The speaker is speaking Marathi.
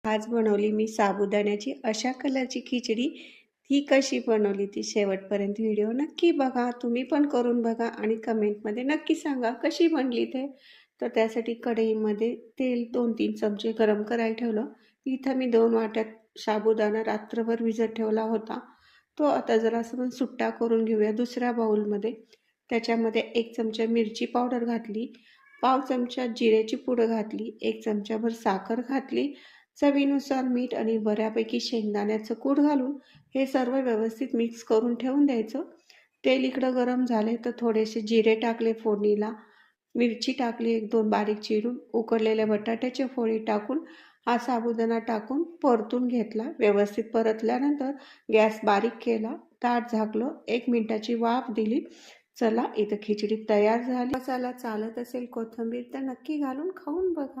आज बनवली मी साबुदाण्याची अशा कलरची खिचडी. ती कशी बनवली ती शेवटपर्यंत व्हिडिओ नक्की बघा. तुम्ही पण करून बघा आणि कमेंटमध्ये नक्की सांगा कशी बनली ते. तर त्यासाठी कढईमध्ये तेल 2-3 चमचे गरम करायला ठेवलं. इथं मी 2 वाट्यात साबुदाणा रात्रभर भिजत ठेवला होता. तो आता जरासं सुट्टा करून घेऊया दुसऱ्या बाउलमध्ये. त्याच्यामध्ये 1 चमचा मिरची पावडर घातली, पाव चमचा जिऱ्याची पूड घातली, 1 चमचाभर साखर घातली, चवीनुसार मीठ आणि बऱ्यापैकी शेंगदाण्याचं कूट घालून हे सर्व व्यवस्थित मिक्स करून ठेवून द्यायचं. तेल इकडं गरम झाले तर थोडेसे जिरे टाकले फोडणीला, मिरची टाकली 1-2 बारीक चिरून, उकडलेल्या बटाट्याच्या फोडी टाकून हा साबुदाणा टाकून परतून घेतला. व्यवस्थित परतल्यानंतर गॅस बारीक केला, ताट झाकलं, 1 मिनिटाची वाफ दिली. चला इथं खिचडी तयार झाली. मसाला चालत असेल कोथिंबीर तर नक्की घालून खाऊन बघा.